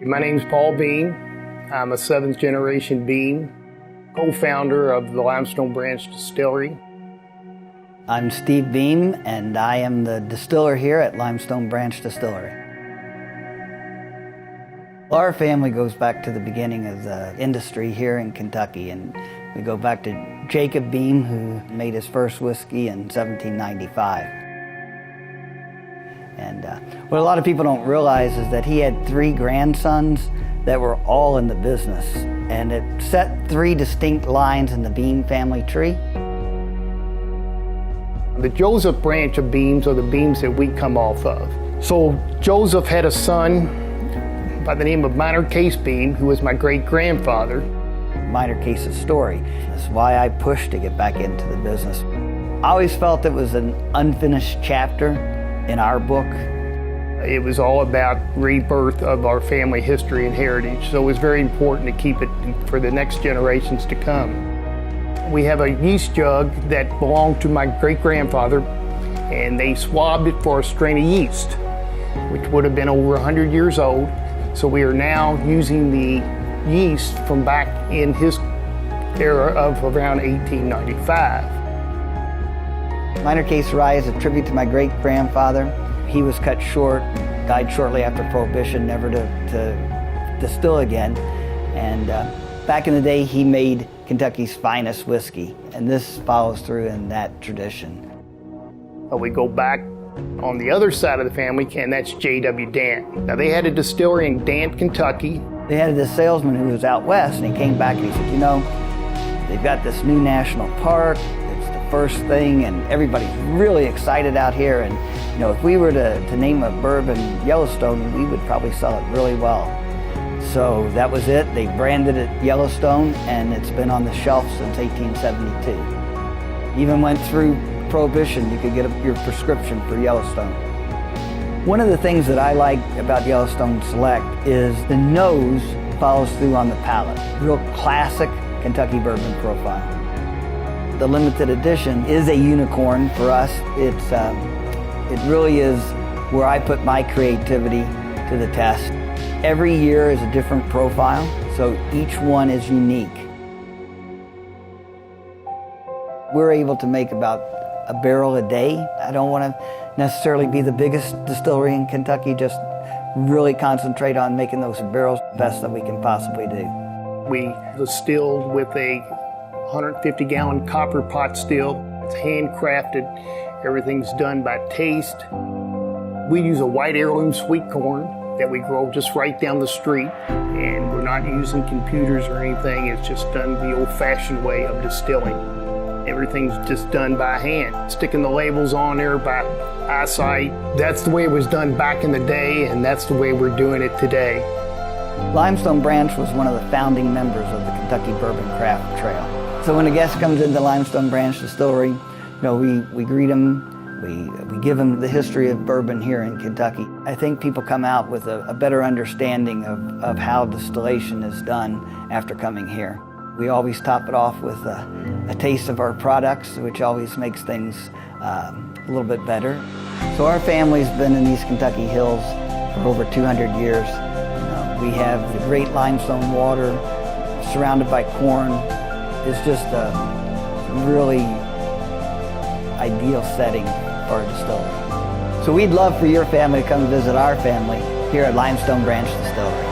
My name's Paul Beam. I'm a seventh generation Beam, co-founder of the Limestone Branch Distillery. I'm Steve Beam, and I am the distiller here at Limestone Branch Distillery. Our family goes back to the beginning of the industry here in Kentucky, and we go back to Jacob Beam, who made his first whiskey in 1795. And what a lot of people don't realize is that he had 3 grandsons that were all in the business, and it set 3 distinct lines in the Beam family tree. The Joseph branch of Beams are the Beams that we come off of. So Joseph had a son by the name of Minor Case Beam, who was my great-grandfather. Minor Case's story. That's why I pushed to get back into the business. I always felt it was an unfinished chapter in our book. It was all about rebirth of our family history and heritage, so it was very important to keep it for the next generations to come. We have a yeast jug that belonged to my great-grandfather, and they swabbed it for a strain of yeast, which would have been over 100 years old. So we are now using the yeast from back in his era of around 1895. Minor Case Rye is a tribute to my great-grandfather. He was cut short, died shortly after Prohibition, never to distill again. And back in the day, he made Kentucky's finest whiskey, and this follows through in that tradition. We go back on the other side of the family, and that's J.W. Dant. Now, they had a distillery in Dant, Kentucky. They had this salesman who was out west, and he came back and he said, you know, they've got this new national park. It's the first thing, and everybody's really excited out here. And, you know, if we were to name a bourbon Yellowstone, we would probably sell it really well. So that was it. They branded it Yellowstone, and it's been on the shelf since 1872. Even went through Prohibition. You could get your prescription for Yellowstone. One of the things that I like about Yellowstone Select is the nose follows through on the palate. Real classic Kentucky bourbon profile. The limited edition is a unicorn for us. It really is where I put my creativity to the test. Every year is a different profile, so each one is unique. We're able to make about a barrel a day. I don't want to necessarily be the biggest distillery in Kentucky, just really concentrate on making those barrels the best that we can possibly do. We distilled with a 150-gallon copper pot still. It's handcrafted. Everything's done by taste. We use a white heirloom sweet corn that we grow just right down the street, and we're not using computers or anything. It's just done the old-fashioned way of distilling. Everything's just done by hand, sticking the labels on there by eyesight. That's the way it was done back in the day, and that's the way we're doing it today. Limestone Branch was one of the founding members of the Kentucky Bourbon Craft Trail. So when a guest comes into Limestone Branch Distillery, you know, we greet them. We give them the history of bourbon here in Kentucky. I think people come out with a better understanding of how distillation is done after coming here. We always top it off with a taste of our products, which always makes things a little bit better. So our family's been in these Kentucky hills for over 200 years. We have the great limestone water surrounded by corn. It's just a really ideal setting for a distillery. So we'd love for your family to come visit our family here at Limestone Branch Distillery.